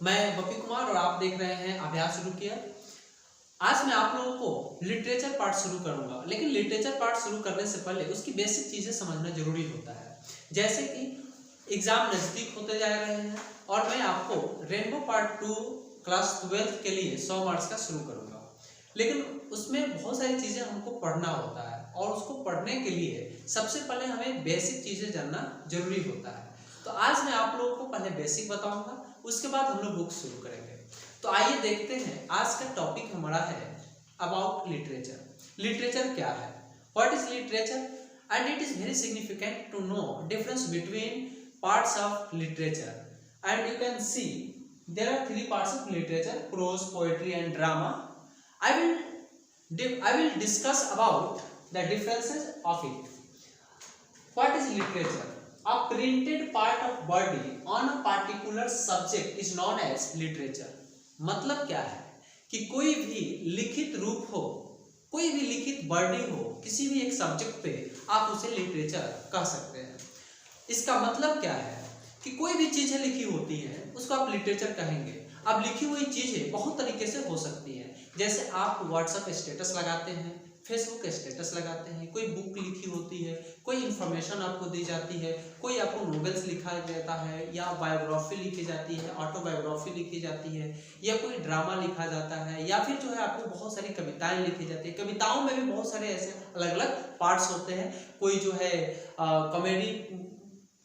मैं बपी कुमार और आप देख रहे हैं अभ्यास शुरू किया। आज मैं आप लोगों को लिटरेचर पार्ट शुरू करूंगा, लेकिन लिटरेचर पार्ट शुरू करने से पहले उसकी बेसिक चीजें समझना जरूरी होता है। जैसे कि एग्जाम नजदीक होते जा रहे हैं और मैं आपको रेनबो पार्ट 2 क्लास 12 के लिए 100 मार्क्स का शुरू करूंगा, लेकिन उसमें बहुत सारी चीजें हमको पढ़ना होता है और उसको पढ़ने के लिए सबसे पहले हमें बेसिक चीजें जानना जरूरी होता है। तो आज मैं आप लोगों को पहले बेसिक बताऊंगा, उसके बाद हम लोग बुक शुरू करेंगे। तो आइए देखते हैं, आज का टॉपिक हमारा है अबाउट लिटरेचर। लिटरेचर क्या है, what is literature, and it is very significant to know difference between parts of literature. And you can see there are 3 parts of literature: prose, poetry and drama. I will discuss about the differences of it. What is literature? A printed part of body on a particular subject is known as literature. मतलब क्या है कि कोई भी लिखित रूप हो, कोई भी लिखित बॉडी हो, किसी भी एक सब्जेक्ट पे आप उसे लिटरेचर कह सकते हैं। इसका मतलब क्या है कि कोई भी चीजें लिखी होती हैं उसको आप लिटरेचर कहेंगे। अब लिखी हुई चीजें बहुत तरीके से हो सकती हैं, जैसे आप व्हाट्सएप स्टेटस लगाते हैं, फेसबुक स्टेटस लगाते हैं, कोई बुक लिखी होती है, कोई इन्फॉर्मेशन आपको दी जाती है, कोई आपको नॉवेल्स लिखा जाता है, या बायोग्राफी लिखी जाती है, ऑटोबायोग्राफी लिखी जाती है, या कोई ड्रामा लिखा जाता है, या फिर जो है आपको बहुत सारी कविताएं लिखी जाती है। कविताओं में भी बहुत सारे ऐसे अलग अलग पार्ट्स होते हैं। कोई जो है कॉमेडी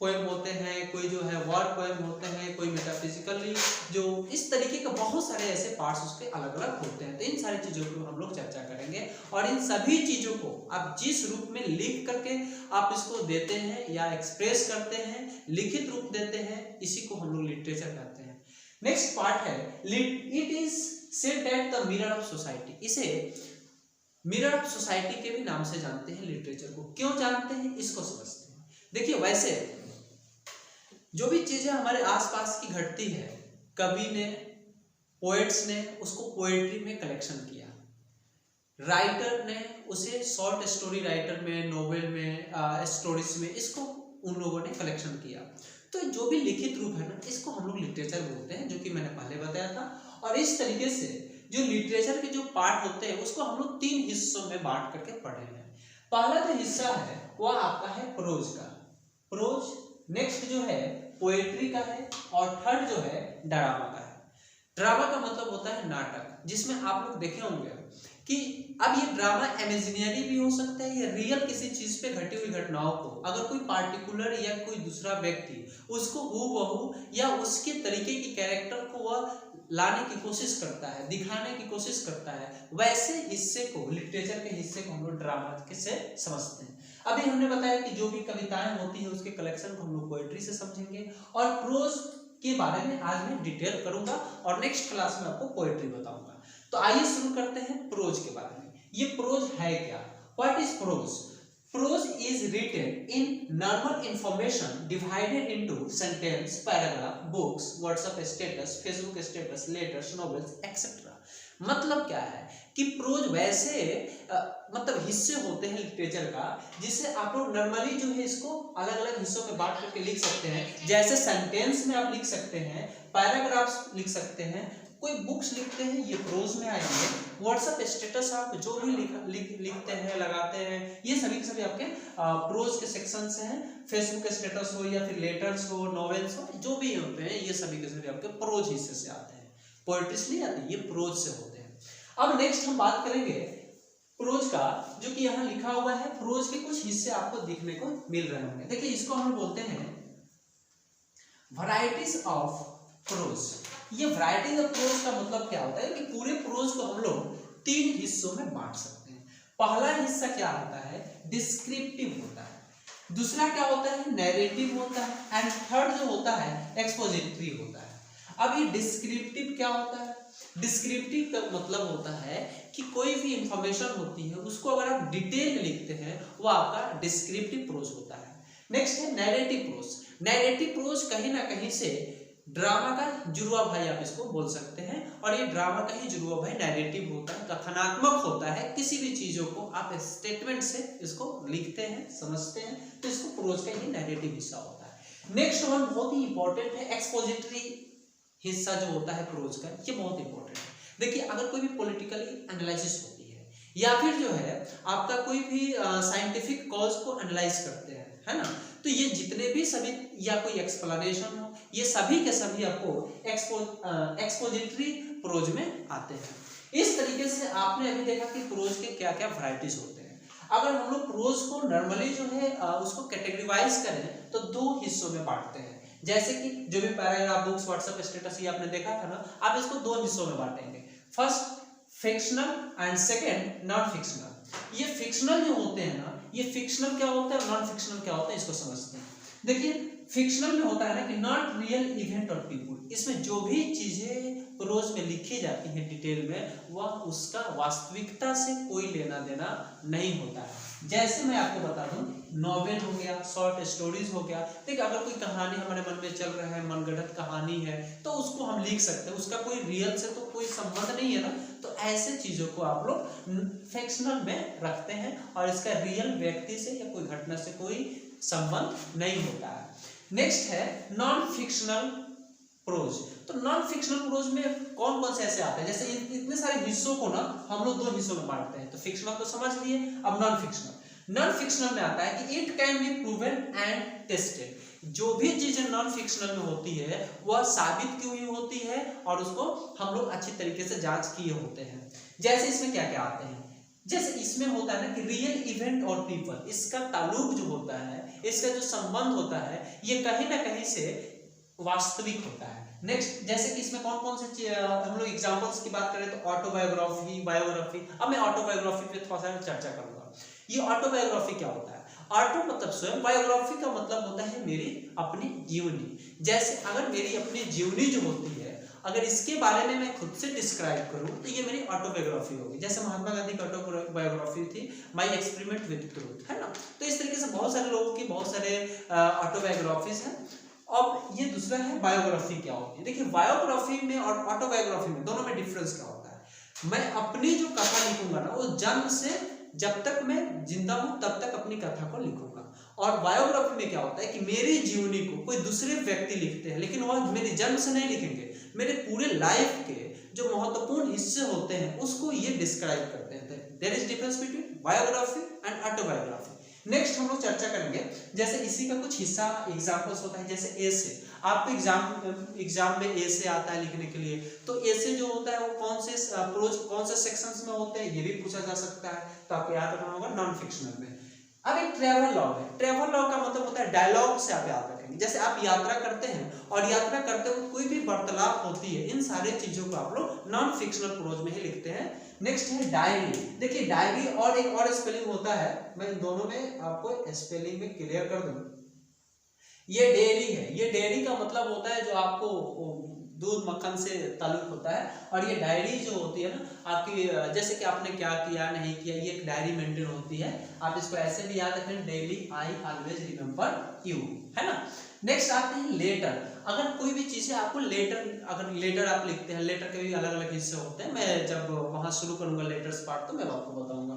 पोएम होते हैं, कोई जो है वॉर पोएम होते हैं, कोई मेटाफिजिकली, जो इस तरीके के बहुत सारे ऐसे पार्ट्स उसके अलग अलग होते हैं। तो इन सारी चीजों को हम लोग चर्चा करेंगे और इन सभी चीजों को आप जिस रूप में लिख करके आप इसको देते हैं या एक्सप्रेस करते हैं, लिखित रूप देते हैं, इसी को हम लोग लिटरेचर कहते हैं। नेक्स्ट पार्ट है it is said that the mirror of society. इसे मिरर ऑफ सोसाइटी के भी नाम से जानते हैं। लिटरेचर को क्यों जानते हैं, इसको समझते हैं। देखिए, वैसे जो भी चीजें हमारे आसपास की घटती है, कवि ने, पोएट्स ने उसको पोएट्री में कलेक्शन किया, राइटर ने उसे शॉर्ट स्टोरी राइटर में, नोवेल में, स्टोरीज में, इसको उन लोगों ने कलेक्शन किया। तो जो भी लिखित रूप है ना, इसको हम लोग लिटरेचर बोलते हैं, जो कि मैंने पहले बताया था। और इस तरीके से जो लिटरेचर के जो पार्ट होते हैं उसको हम लोग 3 हिस्सों में बांट करके पढ़े हैं। पहला जो हिस्सा है वह आपका है प्रोज का, प्रोज। नेक्स्ट जो है पोएट्री का है, और थर्ड जो है ड्रामा का है। ड्रामा का मतलब होता है नाटक, जिसमें आप लोग देखे होंगे कि अब ये ड्रामा इमेजिनरी भी हो सकता है या रियल किसी चीज पे घटी हुई घटनाओं को अगर कोई पार्टिकुलर या कोई दूसरा व्यक्ति उसको हूबहू या उसके तरीके की कैरेक्टर को वह लाने की कोशिश करता है, दिखाने की कोशिश करता है, वैसे हिस्से को, लिटरेचर के हिस्से को हम लोग ड्रामा से समझते हैं। अभी हमने बताया कि जो भी कविताएं होती है उसके कलेक्शन को हम लोग पोएट्री से समझेंगे, और प्रोज के बारे में आज मैं डिटेल करूंगा और नेक्स्ट क्लास में आपको पोएट्री बताऊंगा। तो आइए शुरू करते हैं प्रोज के बारे में। ये प्रोज है क्या, what is prose? Prose is written in normal information divided into sentence, paragraph, books, WhatsApp status, Facebook status, letters, novels, etc. मतलब क्या है कि प्रोज वैसे मतलब हिस्से होते हैं लिटरेचर का, जिसे आप लोग नॉर्मली जो है इसको अलग अलग हिस्सों में बांट करके लिख सकते हैं। जैसे सेंटेंस में आप लिख सकते हैं, पैराग्राफ्स लिख सकते हैं, कोई बुक्स लिखते हैं, ये प्रोज में आएंगे। व्हाट्सएप स्टेटस आप जो भी लिखते हैं, लगाते हैं, ये सभी के सभी आपके प्रोज के सेक्शन से हैं। फेसबुक स्टेटस हो या फिर लेटर्स हो, नॉवेल्स हो, जो भी होते हैं ये सभी के सभी आपके प्रोज हिस्से से आते हैं, पोएट्रीज नहीं आते, ये प्रोज से होते हैं। अब नेक्स्ट हम बात करेंगे प्रोज का, जो कि यहाँ लिखा हुआ है। प्रोज के कुछ हिस्से आपको देखने को मिल रहे होंगे। देखिए, इसको हम बोलते हैं वैरायटीज ऑफ प्रोज। ये वैरायटी ऑफ प्रोज का मतलब क्या होता है कि पूरे प्रोज को हम लोग 3 हिस्सों में बांट सकते हैं। पहला हिस्सा क्या होता है, डिस्क्रिप्टिव होता है। दूसरा क्या होता है, नैरेटिव होता है। एंड थर्ड जो होता है एक्सपोजिटरी होता है। अब ये डिस्क्रिप्टिव क्या होता है? डिस्क्रिप्टिव का मतलब होता है कि कोई भी इंफॉर्मेशन होती है उसको अगर आप डिटेल में लिखते हैं, वो आपका डिस्क्रिप्टिव प्रोज होता है। नेक्स्ट है नैरेटिव प्रोज। नैरेटिव प्रोज कहीं ना कहीं से ड्रामा का जुड़वा भाई आप इसको बोल सकते हैं, और ये ड्रामा का ही जुड़वा भाई नैरेटिव होता है, कथनात्मक होता है। किसी भी चीजों को आप स्टेटमेंट से इसको लिखते हैं, समझते हैं, तो इसको प्रोज का ही नैरेटिव हिस्सा होता है। नेक्स्ट वन बहुत ही इंपॉर्टेंट है, एक्सपोजिटरी हिस्सा जो होता है प्रोज का, ये बहुत इंपॉर्टेंट है। देखिए अगर कोई भी पॉलिटिकली एनालिसिस होती है या फिर जो है आपका कोई भी साइंटिफिक कॉज को एनालाइज करते हैं, है ना, तो ये जितने भी सभी या कोई एक्सप्लेनेशन हो, ये सभी के सभी आपको एक्सपोजिटरी प्रोज में आते हैं। इस तरीके से आपने अभी देखा कि प्रोज के क्या क्या वैरायटीज होते हैं। अगर हम लोग प्रोज को नॉर्मली जो है उसको कैटेगरीवाइज करें तो दो हिस्सों में बांटते हैं। जैसे कि जो भी पैराग्राफ, बुक्स, व्हाट्सएप स्टेटस ये आपने देखा था ना, आप इसको दो हिस्सों में बांटेंगे, first fictional and second non fictional. ये फिक्शनल जो होते हैं ना, ये फिक्शनल क्या होता है, नॉन फिक्शनल क्या होता है, इसको समझते हैं। देखिए फिक्शनल में होता है ना कि नॉट रियल इवेंट और पीपुल, इसमें जो भी चीजें प्रोज में लिखी जाती है डिटेल में, वह उसका वास्तविकता से कोई लेना देना नहीं होता है। जैसे मैं आपको बता दूं, नॉवेल हो गया, शॉर्ट स्टोरीज हो गया। देखिए अगर कोई कहानी हमारे मन में चल रहा है, मनगढ़ंत कहानी है, तो उसको हम लिख सकते हैं, उसका कोई रियल से तो कोई संबंध नहीं है ना, तो ऐसे चीजों को आप लोग फिक्शनल में रखते हैं और इसका रियल व्यक्ति से या कोई घटना से कोई संबंध नहीं होता है। नेक्स्ट है नॉन फिक्शनल प्रोज। तो नॉन फिक्शनल प्रोज में कौन कौन से ऐसे आते हैं, जैसे इतने सारे हिस्सों को ना हम लोग दो हिस्सों में बांटते हैं। तो फिक्शनल तो समझ लिए, अब नॉन फिक्शनल। नॉन फिक्शनल में आता है कि it can be proven and tested. जो भी चीजें नॉन फिक्शनल में होती है वह साबित की हुई होती है और उसको हम लोग अच्छी तरीके से जांच किए होते हैं। जैसे इसमें क्या क्या आते हैं, जैसे इसमें होता है ना कि रियल इवेंट और पीपल, इसका ताल्लुक जो होता है, इसका जो संबंध होता है, ये कहीं ना कहीं से वास्तविक होता है। नेक्स्ट जैसे कि इसमें कौन कौन से हम लोग एग्जांपल्स की बात करें तो ऑटोबायोग्राफी, बायोग्राफी। अब मैं ऑटोबायोग्राफी पे थोड़ा सा चर्चा करूंगा। ये ऑटोबायोग्राफी क्या होता है, ऑटो मतलब स्वयं, बायोग्राफी का मतलब होता है मेरी अपनी जीवनी। जैसे अगर मेरी अपनी जीवनी जो होती है, अगर इसके बारे में मैं खुद से डिस्क्राइब करूं तो ये मेरी ऑटोबायोग्राफी होगी। जैसे महात्मा गांधी की ऑटोबायोग्राफी थी माय एक्सपेरिमेंट विद ट्रूथ, है ना। तो इस तरीके से बहुत सारे लोगों की बहुत सारे ऑटोबायोग्राफीज हैं। अब ये दूसरा है बायोग्राफी क्या होती है। देखिए बायोग्राफी में और ऑटोबायोग्राफी में दोनों में डिफरेंस क्या होता है। मैं अपनी जो कथा लिखूंगा ना, वो जन्म से जब तक मैं जिंदा हूं तब तक अपनी कथा को लिखूंगा। और बायोग्राफी में क्या होता है कि मेरी जीवनी को कोई दूसरे व्यक्ति लिखते हैं, लेकिन वह मेरे जन्म से नहीं लिखेंगे, मेरे पूरे लाइफ के जो महत्वपूर्ण हिस्से होते हैं उसको ये डिस्क्राइब करते हैं। There is difference between biography and autobiography. Next हम लोग चर्चा करेंगे, जैसे इसी का कुछ हिस्सा एग्जांपल्स होता है। जैसे एसे, आपको एग्जाम में एसे आता है लिखने के लिए, तो एसे जो होता है वो कौन से प्रोज कौन से सेक्शंस में होते हैं ये भी पूछा जा सकता है, तो आपको याद रखना होगा नॉन फिक्शनल में। अब एक ट्रैवल लॉग है। ट्रैवल लॉग का मतलब होता है डायलॉग से आप याद रखेंगे। जैसे आप यात्रा करते हैं और यात्रा करते हुए कोई भी वार्तालाप होती है, इन सारे चीजों को आप लोग नॉन फिक्शनल प्रोज में ही लिखते हैं। नेक्स्ट है डायरी। देखिए डायरी और एक और स्पेलिंग होता है, मैं इन दोनों में आपको स्पेलिंग में क्लियर कर दूं। ये डेयरी है, ये डेयरी का मतलब होता है जो आपको दूध मक्खन से ताल्लुक होता है। और ये डायरी जो होती है ना आपकी, जैसे कि आपने क्या किया नहीं किया, ये एक डायरी मेंटेन होती है। आप इसको ऐसे भी याद रखें, daily I always remember you, है ना। नेक्स्ट आते हैं लेटर। अगर कोई भी चीज है आपको लेटर, अगर लेटर आप लिखते हैं, लेटर के भी अलग अलग हिस्से होते हैं। मैं जब वहां शुरू करूंगा लेटर्स पार्ट तो मैं आपको बताऊंगा।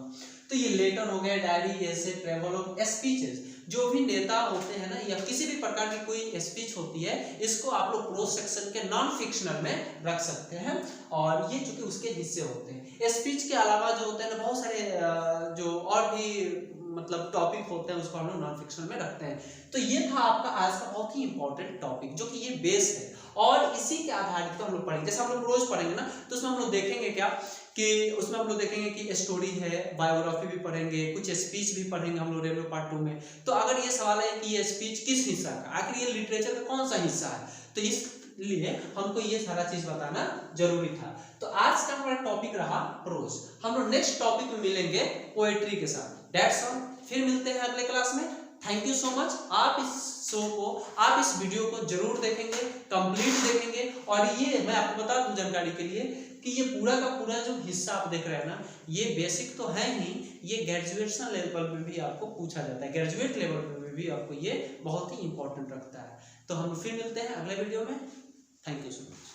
तो ये लेटर हो गया, डायरी, ऐसे, ट्रेवल और स्पीचेस। जो भी नेता होते हैं ना या किसी भी प्रकार की कोई स्पीच होती है, इसको आप लोग प्रोज सेक्शन के नॉन फिक्शनल में रख सकते हैं। और ये चूंकि उसके हिस्से होते हैं। स्पीच के अलावा जो होते हैं ना बहुत सारे जो और भी मतलब टॉपिक होते हैं उसको हम लोग नॉन फिक्शनल में रखते हैं। तो ये था आपका आज का बहुत ही इंपॉर्टेंट टॉपिक, जो कि ये बेस है और इसी के आधारित हम लोग पढ़ेंगे। जैसे हम लोग रोज पढ़ेंगे ना, तो उसमें हम लोग देखेंगे क्या कि उसमें हम लोग देखेंगे कि स्टोरी है, बायोग्राफी भी पढ़ेंगे, कुछ स्पीच भी पढ़ेंगे हम लोग रेलवे पार्ट 2 में। तो अगर ये सवाल है कि ये स्पीच किस हिस्सा का, आखिर ये लिटरेचर का कौन सा हिस्सा है, तो इसलिए हमको ये सारा चीज बताना जरूरी था। तो आज का हमारा टॉपिक रहा प्रोज। हम लोग नेक्स्ट टॉपिक में मिलेंगे पोएट्री के साथ। दैट्स ऑल, फिर मिलते हैं अगले क्लास में। Thank you so much. आप इस शो को, आप इस वीडियो को जरूर देखेंगे, कंप्लीट देखेंगे। और ये मैं आपको बता दूं जानकारी के लिए कि ये पूरा का पूरा जो हिस्सा आप देख रहे हैं ना, ये बेसिक तो है ही, ये ग्रेजुएशन लेवल पे भी आपको पूछा जाता है। ग्रेजुएट लेवल पे भी आपको ये बहुत ही इंपॉर्टेंट रखता है। तो हम फिर मिलते हैं अगले वीडियो में। Thank you so much.